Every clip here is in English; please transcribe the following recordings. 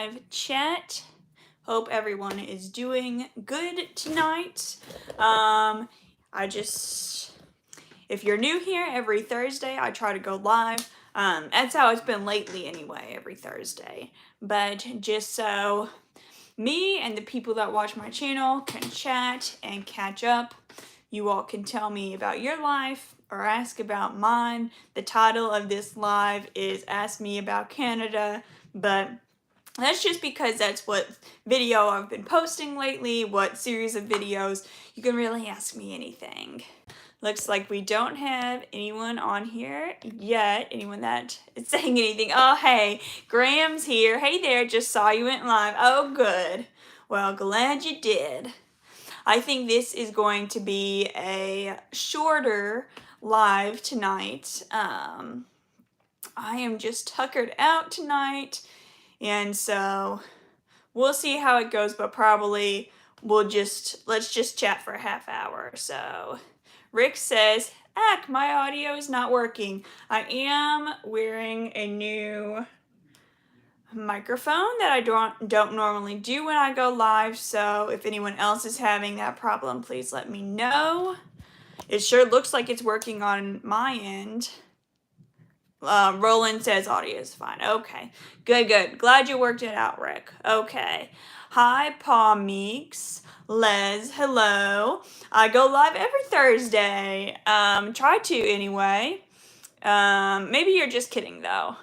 live chat. Hope everyone is doing good tonight. If you're new here, every Thursday I try to go live. That's how it's been lately anyway, every Thursday. But just so me and the people that watch my channel can chat and catch up, you all can tell me about your life or ask about mine. The title of this live is Ask Me About Canada, but that's just because that's what video I've been posting lately, what series of videos. You can really ask me anything. Looks like we don't have anyone on here yet. Anyone that is saying anything. Oh, hey, Graham's here. Hey there, just saw you went live. Oh, good. Well, glad you did. I think this is going to be a shorter live tonight. I am just tuckered out tonight, and so we'll see how it goes, but probably let's just chat for a half hour or so. Rick says, my audio is not working. I am wearing a new microphone that I don't normally do when I go live, so if anyone else is having that problem, please let me know. It sure looks like it's working on my end. Roland says audio is fine. Okay, good. Glad you worked it out, Rick. Okay. Hi, Paw Meeks. Les, hello. I go live every Thursday. Try to anyway. Maybe you're just kidding though.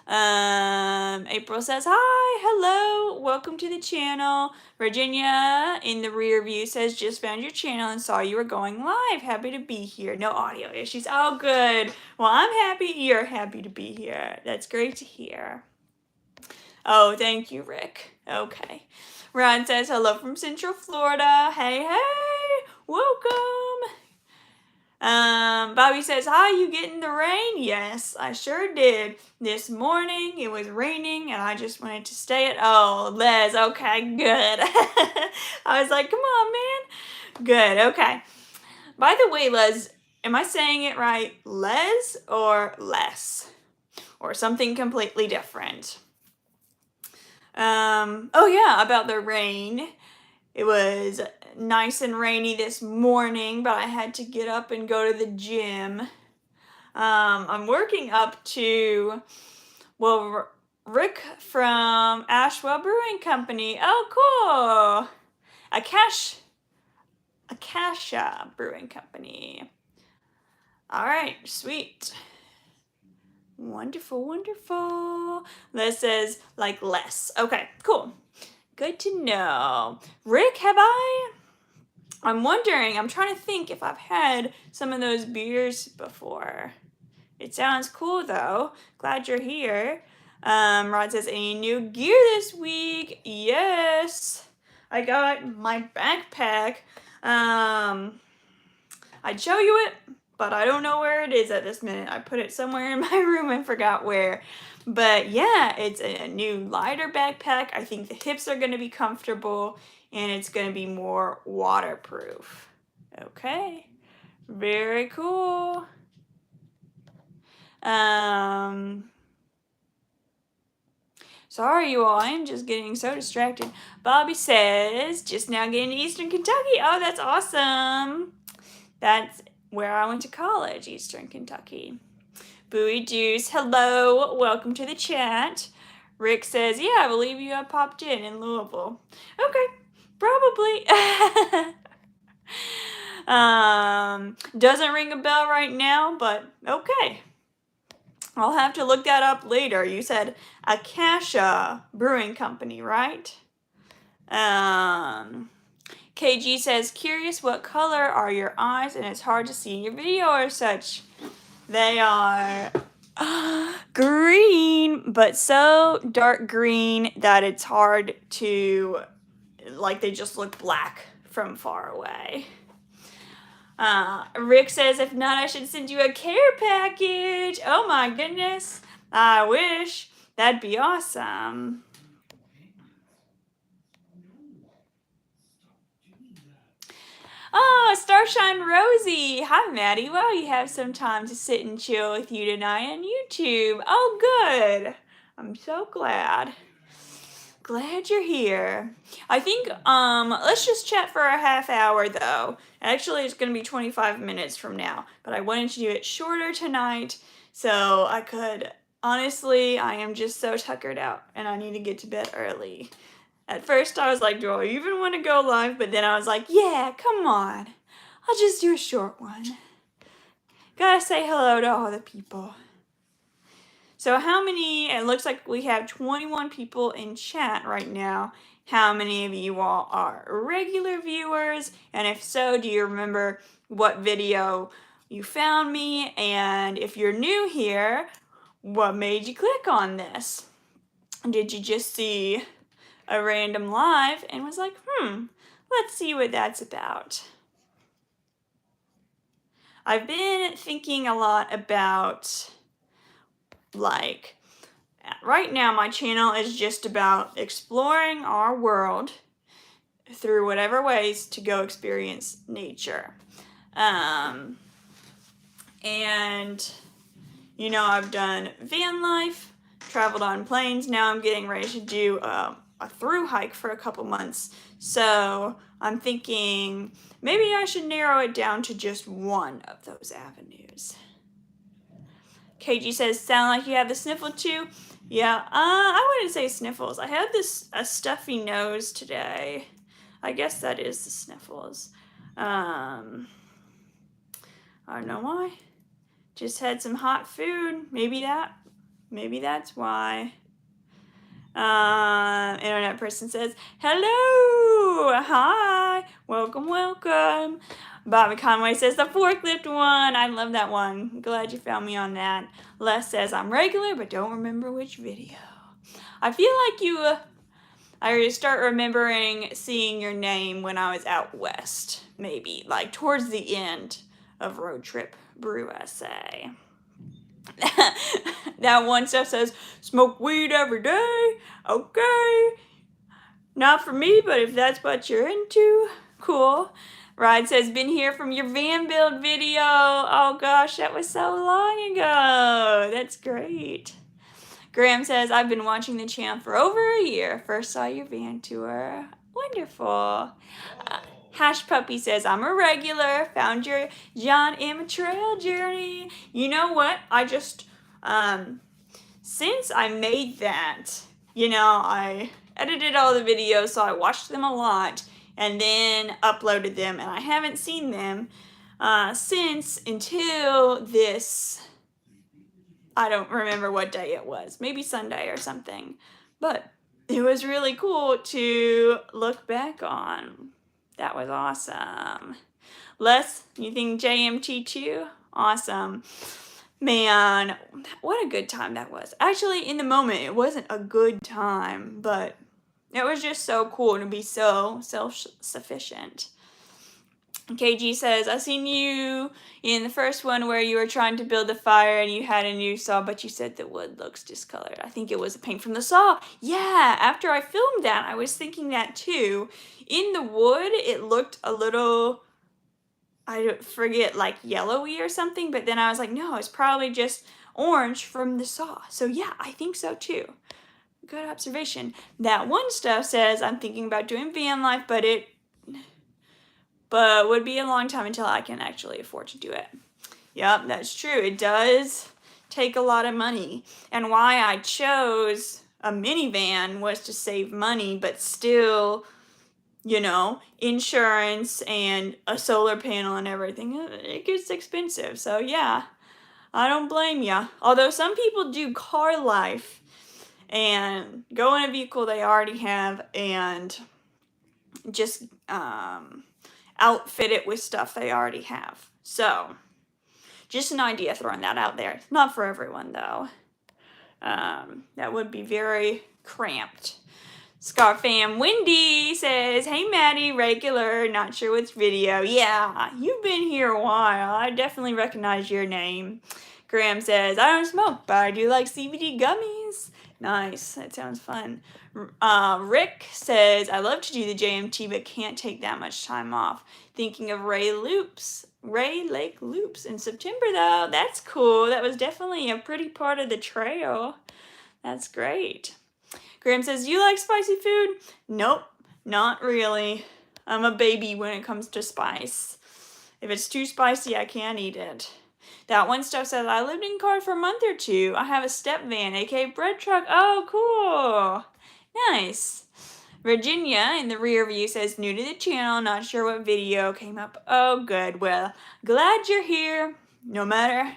April says, hi, hello, welcome to the channel. Virginia in the rear view says, just found your channel and saw you were going live. Happy to be here. No audio issues. Oh, good. Well, I'm happy you're happy to be here. That's great to hear. Oh, thank you, Rick. Okay. Ron says, hello from Central Florida. Hey, welcome. Bobby says, hi, you getting the rain? Yes, I sure did. This morning it was raining and I just wanted to stay at, Les, okay, good. I was like, come on, man. Good, okay. By the way, Les, am I saying it right? Les or less? Or something completely different? Oh yeah, about the rain. It was nice and rainy this morning, but I had to get up and go to the gym. I'm working up to, Rick from Ashwell Brewing Company. Oh, cool. Acacia Brewing Company. All right, sweet. Wonderful. This says like less. Okay, cool. Good to know. Rick, I'm wondering, I'm trying to think if I've had some of those beers before. It sounds cool though. Glad you're here. Rod says, any new gear this week? Yes. I got my backpack. I'd show you it, but I don't know where it is at this minute. I put it somewhere in my room and forgot where. But yeah, it's a new lighter backpack. I think the hips are going to be comfortable and it's going to be more waterproof. Okay, very cool. Sorry, you all. I'm just getting so distracted. Bobby says, just now getting to Eastern Kentucky. Oh, that's awesome. That's where I went to college, Eastern Kentucky. Bowie Juice, hello, welcome to the chat. Rick says, yeah, I believe you have popped in Louisville. Okay, probably. Doesn't ring a bell right now, but okay. I'll have to look that up later. You said Acacia Brewing Company, right? KG says, curious what color are your eyes, and it's hard to see in your video or such. They are green, but so dark green that it's hard to, like, they just look black from far away. Rick says, if not, I should send you a care package. Oh my goodness. I wish. That'd be awesome. Oh, Starshine Rosie. Hi, Maddie. Well, you have some time to sit and chill with you tonight on YouTube. Oh, good. I'm so glad. Glad you're here. I think let's just chat for a half hour though. Actually, it's going to be 25 minutes from now, but I wanted to do it shorter tonight so I could honestly, I am just so tuckered out and I need to get to bed early. At first I was like, do I even want to go live? But then I was like, yeah, come on. I'll just do a short one. Gotta say hello to all the people. So how many, it looks like we have 21 people in chat right now. How many of you all are regular viewers? And if so, do you remember what video you found me? And if you're new here, what made you click on this? Did you just see a random live and was like, let's see what that's about? I've been thinking a lot about, like, right now my channel is just about exploring our world through whatever ways to go experience nature. And, you know, I've done van life, traveled on planes. Now I'm getting ready to do a through hike for a couple months. So I'm thinking maybe I should narrow it down to just one of those avenues. KG says, sound like you have the sniffle too? Yeah, I wouldn't say sniffles. I had a stuffy nose today. I guess that is the sniffles. I don't know why. Just had some hot food. Maybe that's why. Internet person says, hello, hi, welcome. Bobby Conway says, the forklift one. I love that one. Glad you found me on that. Les says, I'm regular, but don't remember which video. I feel like I start remembering seeing your name when I was out west, maybe, like towards the end of Road Trip Brew Essay. That one stuff says, smoke weed every day. Okay. Not for me, but if that's what you're into, cool. Ride says, been here from your van build video. Oh gosh, that was so long ago. That's great. Graham says, I've been watching the channel for over a year. First saw your van tour. Wonderful. Hash Puppy says, I'm a regular. Found your John M. Trail journey. You know what? I just, since I made that, you know, I edited all the videos, so I watched them a lot and then uploaded them, and I haven't seen them since until this, I don't remember what day it was, maybe Sunday or something, but it was really cool to look back on. That was awesome. Les, you think JMT too? Awesome. Man, what a good time that was. Actually, in the moment, it wasn't a good time, but it was just so cool to be so self-sufficient. KG says, I seen you in the first one where you were trying to build a fire and you had a new saw, but you said the wood looks discolored. I think it was the paint from the saw. Yeah, after I filmed that, I was thinking that too. In the wood, it looked a little, I forget, like yellowy or something, but then I was like, no, it's probably just orange from the saw. So yeah, I think so too. Good observation. That one stuff says, I'm thinking about doing van life, but would be a long time until I can actually afford to do it. Yep, that's true. It does take a lot of money. And why I chose a minivan was to save money, but still, you know, insurance and a solar panel and everything, it gets expensive. So yeah, I don't blame ya. Although some people do car life and go in a vehicle they already have and just outfit it with stuff they already have. So, just an idea, throwing that out there. Not for everyone, though. That would be very cramped. Scar fam Wendy says, hey Maddie, regular, not sure which video. Yeah, you've been here a while. I definitely recognize your name. Graham says, I don't smoke, but I do like CBD gummies. Nice, that sounds fun. Rick says, I love to do the JMT, but can't take that much time off. Thinking of Ray Lake Loops in September, though. That's cool. That was definitely a pretty part of the trail. That's great. Graham says, you like spicy food? Nope, not really. I'm a baby when it comes to spice. If it's too spicy, I can't eat it. That one stuff says, I lived in car for a month or two. I have a step van, aka bread truck. Oh, cool. Nice. Virginia in the rear view says, new to the channel, not sure what video came up. Oh, good. Well, glad you're here, no matter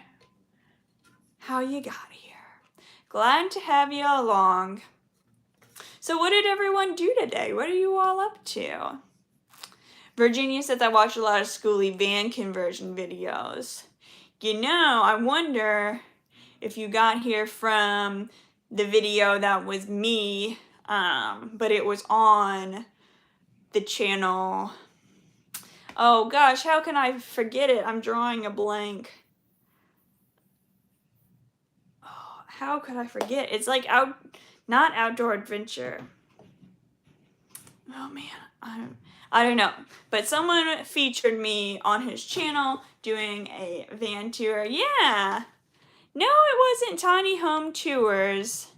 how you got here. Glad to have you along. So what did everyone do today? What are you all up to? Virginia says, I watch a lot of schooly van conversion videos. You know, I wonder if you got here from the video that was me, but it was on the channel. Oh gosh, how can I forget it? I'm drawing a blank. Oh, how could I forget? It's like not outdoor adventure. Oh man, I don't know. But someone featured me on his channel doing a van tour. Yeah. No, it wasn't Tiny Home Tours.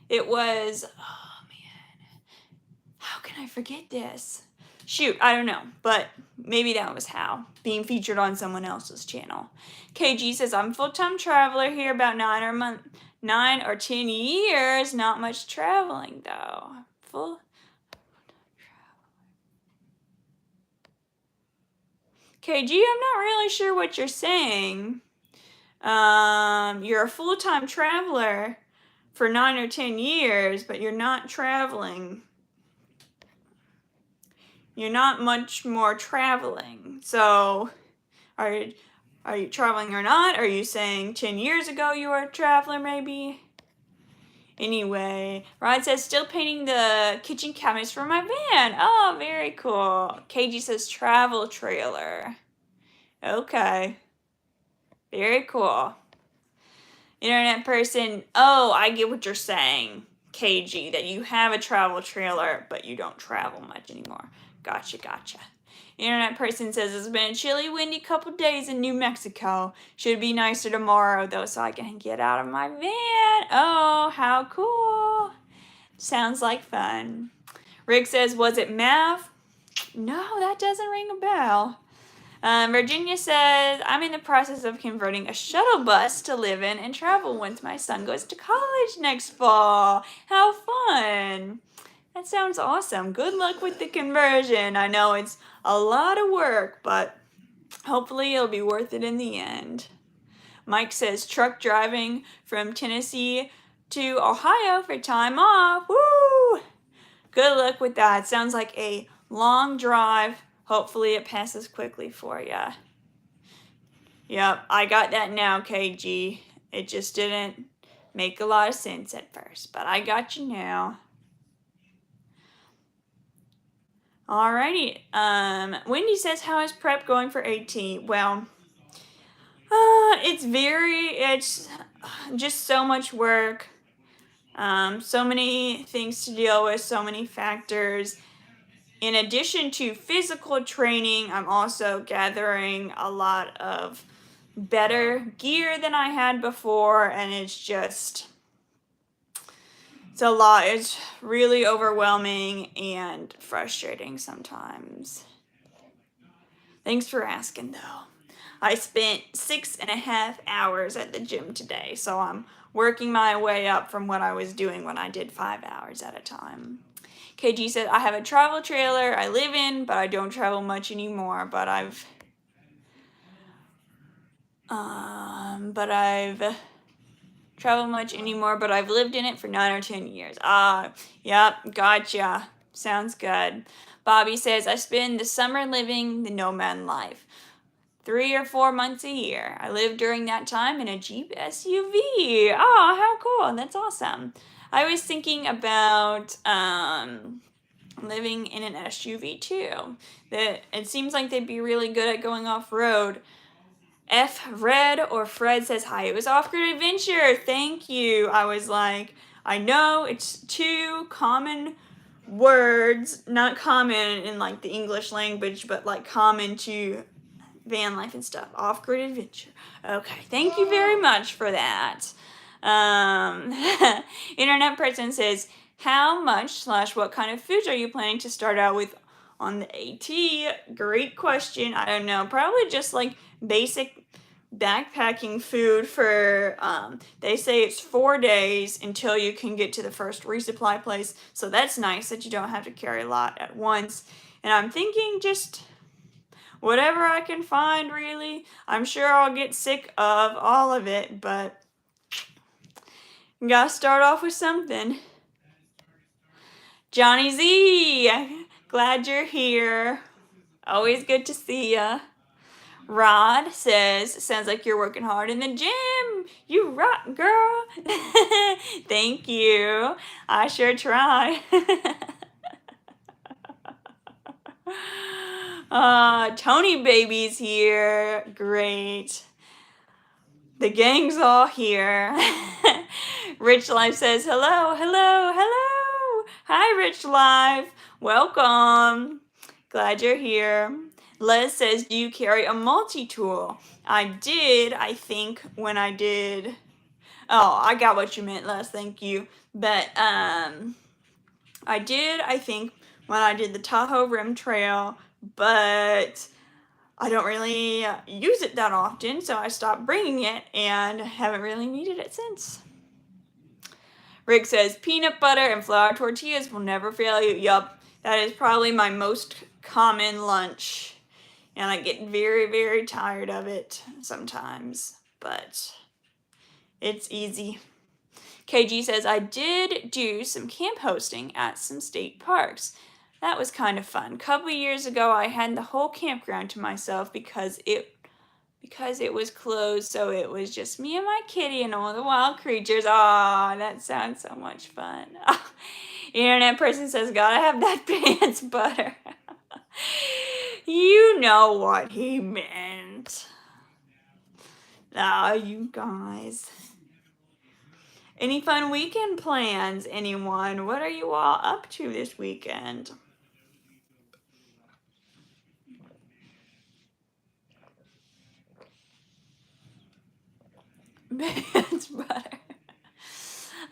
It was, oh man, how can I forget this? Shoot, I don't know, but maybe that was how, being featured on someone else's channel. KG says, I'm a full-time traveler here, about 9 or 10 years. Not much traveling though. KG, I'm not really sure what you're saying. You're a full-time traveler for 9 or 10 years, but you're not traveling. You're not much more traveling. So, are you traveling or not? Are you saying 10 years ago you were a traveler maybe? Anyway, Rod says, still painting the kitchen cabinets for my van. Oh, very cool. KG says, travel trailer. Okay. Very cool. Internet person, oh, I get what you're saying, KG, that you have a travel trailer, but you don't travel much anymore. Gotcha. Internet person says, it's been a chilly, windy couple days in New Mexico. Should be nicer tomorrow, though, so I can get out of my van. Oh, how cool. Sounds like fun. Rick says, was it Mav? No, that doesn't ring a bell. Virginia says, I'm in the process of converting a shuttle bus to live in and travel once my son goes to college next fall. How fun. That sounds awesome. Good luck with the conversion. I know it's a lot of work, but hopefully it'll be worth it in the end. Mike says, truck driving from Tennessee to Ohio for time off. Woo! Good luck with that. Sounds like a long drive. Hopefully it passes quickly for you. Yep, I got that now, KG. It just didn't make a lot of sense at first, but I got you now. Alrighty. Wendy says, how is prep going for AT? Well, it's just so much work. So many things to deal with, so many factors. In addition to physical training, I'm also gathering a lot of better gear than I had before, and it's a lot. It's really overwhelming and frustrating sometimes. Thanks for asking, though. I spent 6.5 hours at the gym today, so I'm working my way up from what I was doing when I did 5 hours at a time. KG said, I have a travel trailer I live in, but I don't travel much anymore, but I've lived in it for 9 or 10 years. Yep, gotcha. Sounds good. Bobby says, I spend the summer living the nomad life. 3 or 4 months a year. I live during that time in a Jeep SUV. Oh, how cool. That's awesome. I was thinking about living in an SUV too. That it seems like they'd be really good at going off-road. Red or Fred says, hi, it was Off-Grid Adventure. Thank you. I was like, I know it's 2 common words, not common in like the English language, but like common to van life and stuff. Off-Grid Adventure. Okay, thank you very much for that. Um, Internet person says, how much / what kind of foods are you planning to start out with on the AT? Great question. I don't know. Probably just like basic backpacking food for, they say it's 4 days until you can get to the first resupply place. So that's nice that you don't have to carry a lot at once. And I'm thinking just whatever I can find, really. I'm sure I'll get sick of all of it, but gotta start off with something. Johnny Z, glad you're here. Always good to see ya. Rod says, sounds like you're working hard in the gym. You rock, girl. Thank you. I sure try. Tony baby's here. Great. The gang's all here. Rich Life says, hello, hello, hello. Hi, Rich Life. Welcome. Glad you're here. Les says, do you carry a multi-tool? I did, I think, when I did... Oh, I got what you meant, Les. Thank you. But, I did, I think, when I did the Tahoe Rim Trail, but I don't really use it that often, so I stopped bringing it and haven't really needed it since. Rick says, peanut butter and flour tortillas will never fail you. Yup, that is probably my most common lunch, and I get very, very tired of it sometimes, but it's easy. KG says, I did do some camp hosting at some state parks. That was kind of fun. A couple years ago, I had the whole campground to myself because it was closed, so it was just me and my kitty and all the wild creatures. Aw, that sounds so much fun. Internet person says, gotta have that pants butter. You know what he meant. Ah, you guys. Any fun weekend plans, anyone? What are you all up to this weekend? Pants butter.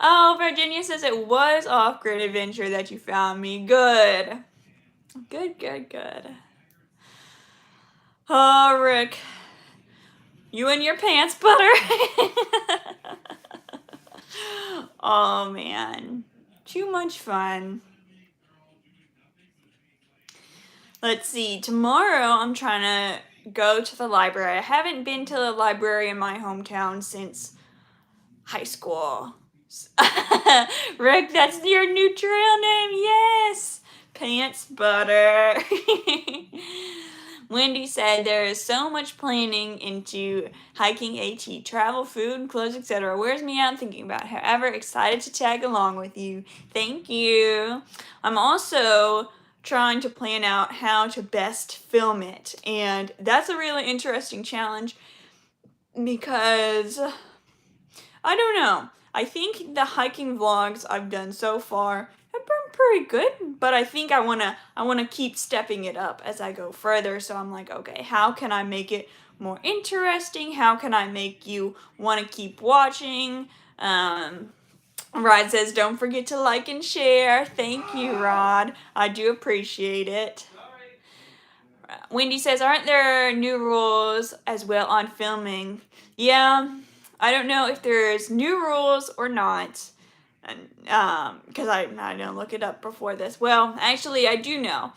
Oh, Virginia says it was off-grid adventure that you found me. Good. Good, good, good. Oh, Rick. You and your pants butter. Oh, man. Too much fun. Let's see. Tomorrow, I'm trying to go to the library. I haven't been to the library in my hometown since high school. Rick, that's your new trail name. Yes. Pants butter. Wendy said there is so much planning into hiking AT, travel, food, clothes, etc. Wears me out thinking about it. However, excited to tag along with you. Thank you. I'm also trying to plan out how to best film it, and that's a really interesting challenge because I don't know. I think the hiking vlogs I've done so far have been pretty good, but I think I wanna keep stepping it up as I go further. So I'm like, okay, how can I make it more interesting? How can I make you want to keep watching? Rod says, don't forget to like and share. Thank you, Rod. I do appreciate it. Wendy says, aren't there new rules as well on filming? Yeah, I don't know if there's new rules or not, because I didn't look it up before this. Well, actually, I do know.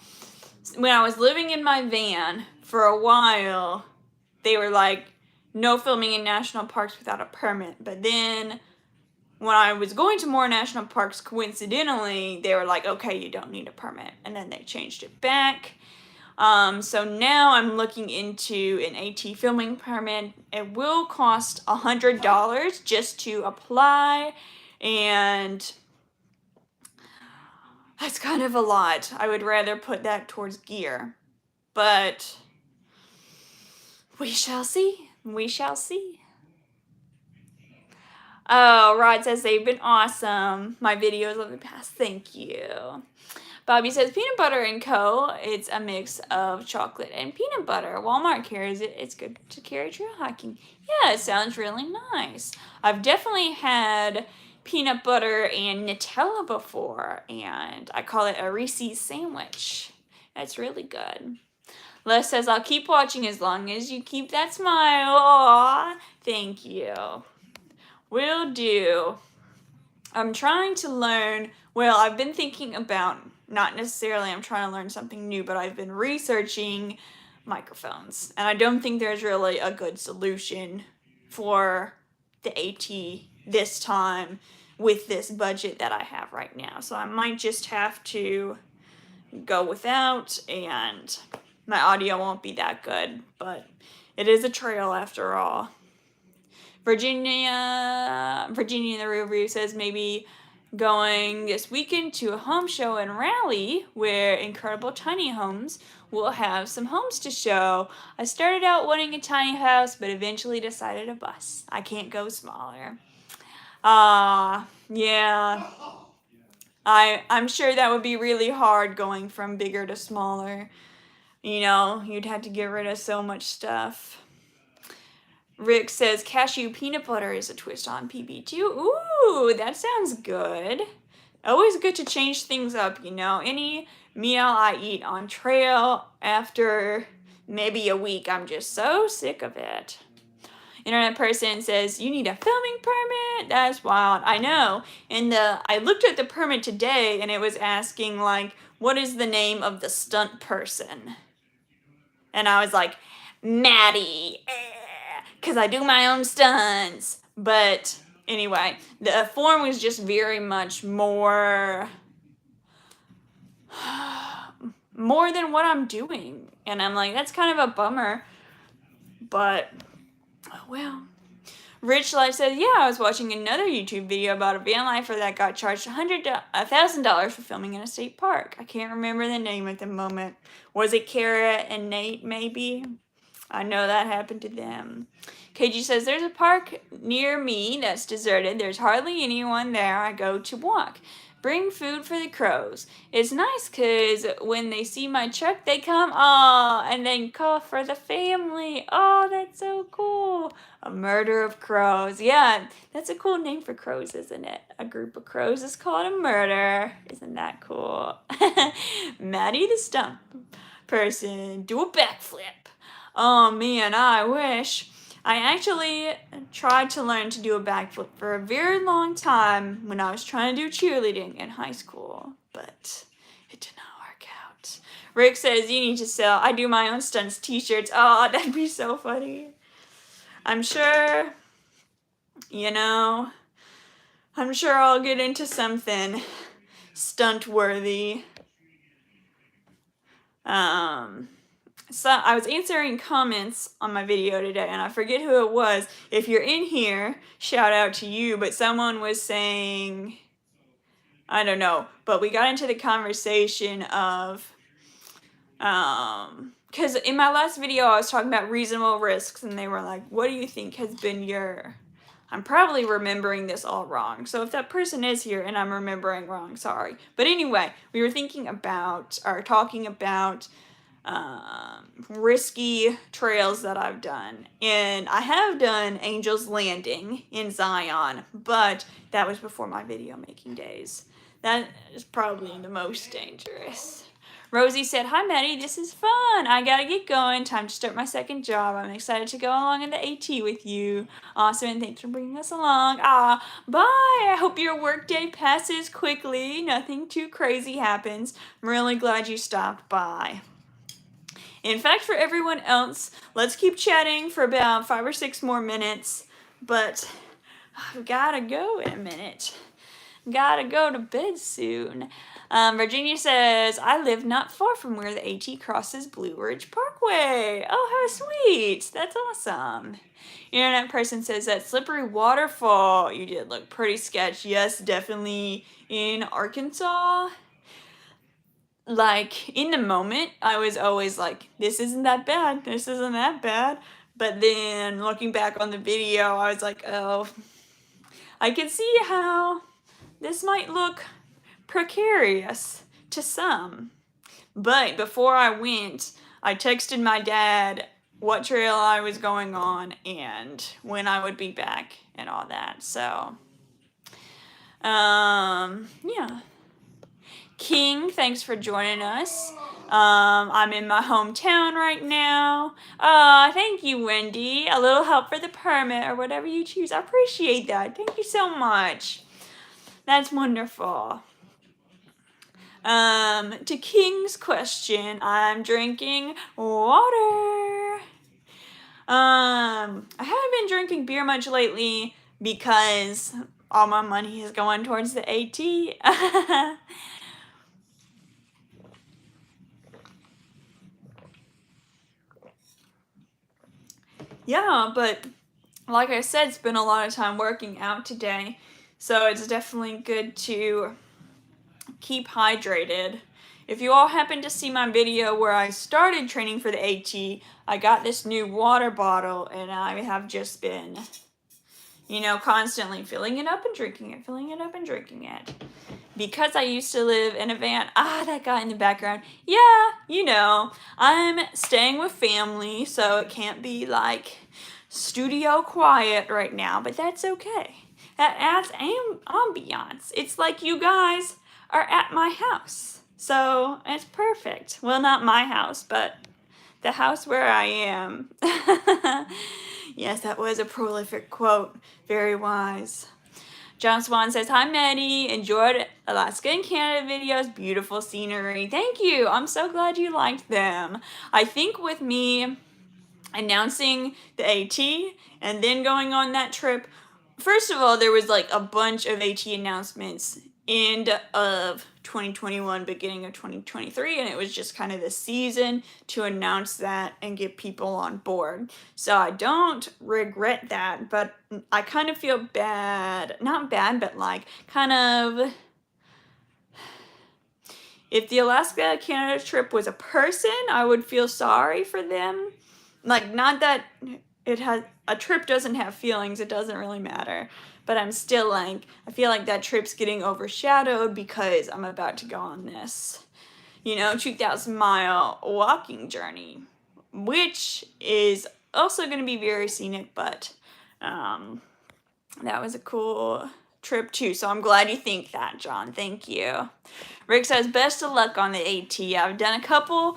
When I was living in my van for a while, they were like, no filming in national parks without a permit. But then when I was going to more national parks, coincidentally, they were like, okay, you don't need a permit. And then they changed it back. So now I'm looking into an AT filming permit. It will cost $100 just to apply, and that's kind of a lot. I would rather put that towards gear, but we shall see. We shall see. Oh, Rod says they've been awesome. My videos of the past. Thank you. Bobby says Peanut Butter and Co. It's a mix of chocolate and peanut butter. Walmart carries it. It's good to carry trail hiking. Yeah, it sounds really nice. I've definitely had peanut butter and Nutella before, and I call it a Reese's sandwich. That's really good. Les says, I'll keep watching as long as you keep that smile. Aw, thank you. Will do. I'm trying to learn, well, I've been thinking about, not necessarily I'm trying to learn something new, but I've been researching microphones. And I don't think there's really a good solution for the AT this time with this budget that I have right now. So I might just have to go without, and my audio won't be that good, but it is a trail after all. Virginia in the rear view says maybe going this weekend to a home show and rally where Incredible Tiny Homes will have some homes to show. I started out wanting a tiny house, but eventually decided a bus. I can't go smaller. Yeah. I'm sure that would be really hard going from bigger to smaller. You know, you'd have to get rid of so much stuff. Rick says cashew peanut butter is a twist on PB2. Ooh, that sounds good. Always good to change things up, you know. Any meal I eat on trail after maybe a week, I'm just so sick of it. Internet person says, you need a filming permit? That's wild. I know. And I looked at the permit today and it was asking, like, what is the name of the stunt person? And I was like, Maddie, because I do my own stunts. But anyway, the form was just very much more than what I'm doing. And I'm like, that's kind of a bummer. But, oh well. Rich Life says, yeah, I was watching another YouTube video about a van lifer that got charged $1,000 for filming in a state park. I can't remember the name at the moment. Was it Kara and Nate, maybe? I know that happened to them. KG says, there's a park near me that's deserted. There's hardly anyone there. I go to walk. Bring food for the crows. It's nice because when they see my truck, they come, oh, and then call for the family. Oh, that's so cool. A murder of crows. Yeah, that's a cool name for crows, isn't it? A group of crows is called a murder. Isn't that cool? Maddie the stump person. Do a backflip. Oh, man, I wish. I actually tried to learn to do a backflip for a very long time when I was trying to do cheerleading in high school, but it did not work out. Rick says you need to sell I do my own stunts t-shirts. Oh, that'd be so funny. I'm sure, I'm sure I'll get into something stunt-worthy. So I was answering comments on my video today, and I forget who it was. If you're in here, shout out to you, but someone was saying, I don't know, but we got into the conversation of, because in my last video I was talking about reasonable risks, and they were like, what do you think has been your, I'm probably remembering this all wrong, so if that person is here and I'm remembering wrong, sorry. But anyway, we were talking about risky trails that I've done, and I have done Angel's Landing in Zion, but that was before my video making days. That is probably the most dangerous. Rosie said, hi Maddie, this is fun. I gotta get going. Time to start my second job. I'm excited to go along in the AT with you. Awesome, and thanks for bringing us along. Bye. I hope your workday passes quickly. Nothing too crazy happens. I'm really glad you stopped by. In fact, for everyone else, let's keep chatting for about 5 or 6 more minutes, but I've gotta go in a minute. Gotta go to bed soon. Virginia says, I live not far from where the AT crosses Blue Ridge Parkway. Oh, how sweet. That's awesome. Internet person says, that slippery waterfall you did look pretty sketch. Yes, definitely in Arkansas. Like, in the moment, I was always like, this isn't that bad. This isn't that bad. But then, looking back on the video, I was like, oh, I can see how this might look precarious to some. But before I went, I texted my dad what trail I was going on and when I would be back and all that. So, yeah. King, thanks for joining us. I'm in my hometown right now. Thank you, Wendy. A little help for the permit or whatever you choose. I appreciate that. Thank you so much. That's wonderful. To King's question, I'm drinking water. I haven't been drinking beer much lately because all my money is going towards the AT. Yeah, but like I said, spent a lot of time working out today, so it's definitely good to keep hydrated. If you all happen to see my video where I started training for the AT, I got this new water bottle and I have just been, constantly filling it up and drinking it, filling it up and drinking it. Because I used to live in a van, that guy in the background, yeah, I'm staying with family, so it can't be like studio quiet right now, but that's okay. That adds ambiance. It's like you guys are at my house, so it's perfect. Well, not my house, but the house where I am. Yes, that was a prolific quote. Very wise. John Swan says, hi, Maddie. Enjoyed Alaska and Canada videos. Beautiful scenery. Thank you. I'm so glad you liked them. I think with me announcing the AT and then going on that trip, first of all, there was like a bunch of AT announcements end of 2021, beginning of 2023, and it was just kind of the season to announce that and get people on board. So I don't regret that, but I kind of feel bad, not bad, but like kind of, if the Alaska Canada trip was a person, I would feel sorry for them. Like, not that a trip doesn't have feelings, it doesn't really matter. But I'm still like, I feel like that trip's getting overshadowed because I'm about to go on this, 2,000-mile walking journey, which is also going to be very scenic, but that was a cool trip too. So I'm glad you think that, John. Thank you. Rick says, best of luck on the AT. I've done a couple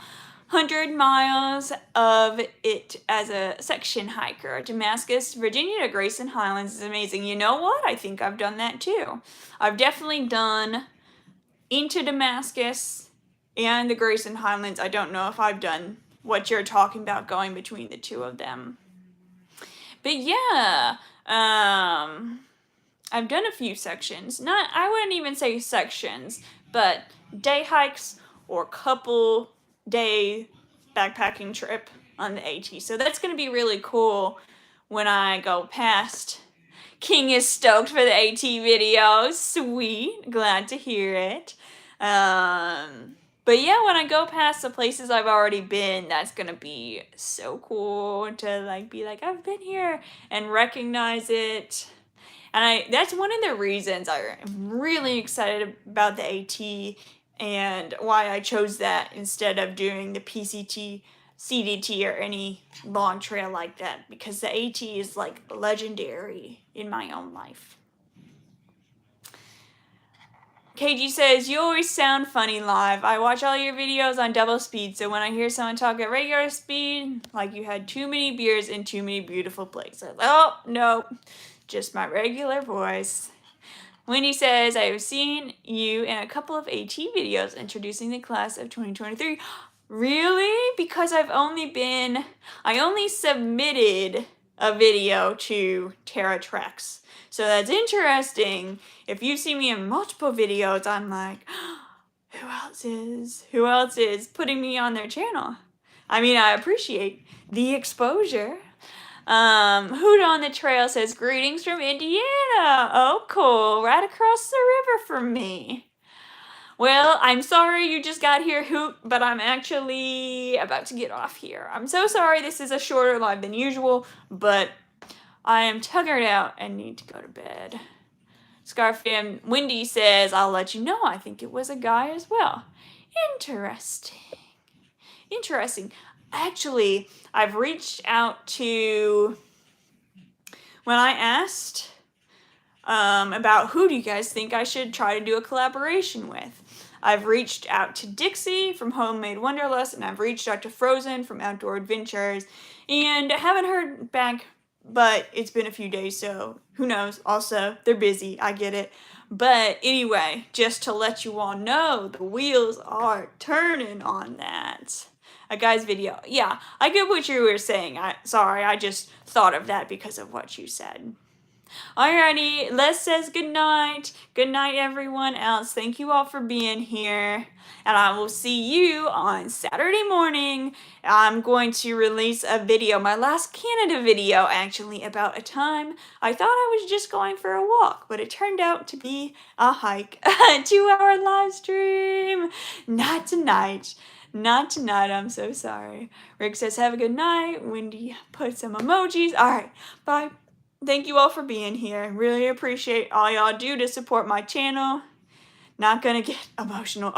100 miles of it as a section hiker. Damascus, Virginia to Grayson Highlands is amazing. You know what? I think I've done that too. I've definitely done into Damascus and the Grayson Highlands. I don't know if I've done what you're talking about going between the two of them. But yeah, I've done a few sections. I wouldn't even say sections, but day hikes or couple day backpacking trip on the AT. So that's going to be really cool when I go past. King is stoked for the AT video. Sweet. Glad to hear it. But yeah, when I go past the places I've already been, that's going to be so cool to be like, I've been here and recognize it. And that's one of the reasons I'm really excited about the AT and why I chose that instead of doing the PCT, CDT, or any long trail like that, because the AT is like legendary in my own life. KG says, you always sound funny live. I watch all your videos on double speed, so when I hear someone talk at regular speed, like you had too many beers in too many beautiful places. Oh, no, just my regular voice. Wendy says, I have seen you in a couple of AT videos introducing the class of 2023. Really? Because I only submitted a video to Terra Treks. So that's interesting. If you see me in multiple videos, I'm like, who else is putting me on their channel? I mean, I appreciate the exposure. Hoot on the Trail says, greetings from Indiana. Oh, cool. Right across the river from me. Well, I'm sorry you just got here, Hoot, but I'm actually about to get off here. I'm so sorry this is a shorter live than usual, but I am tuckered out and need to go to bed. Scarfam Wendy says, I'll let you know. I think it was a guy as well. Interesting. Interesting. Actually, I've reached out to, when I asked about who do you guys think I should try to do a collaboration with, I've reached out to Dixie from Homemade Wonderlust, and I've reached out to Frozen from Outdoor Adventures, and I haven't heard back, but it's been a few days, so who knows. Also, they're busy, I get it. But anyway, just to let you all know, the wheels are turning on that. A guy's video. Yeah, I get what you were saying. Sorry, I just thought of that because of what you said. Alrighty, Les says good night. Good night, everyone else. Thank you all for being here. And I will see you on Saturday morning. I'm going to release a video, my last Canada video, actually, about a time I thought I was just going for a walk, but it turned out to be a hike. A 2-hour live stream. Not tonight. Not tonight, I'm so sorry. Rick says, have a good night. Wendy put some emojis. Alright, bye. Thank you all for being here. Really appreciate all y'all do to support my channel. Not gonna get emotional.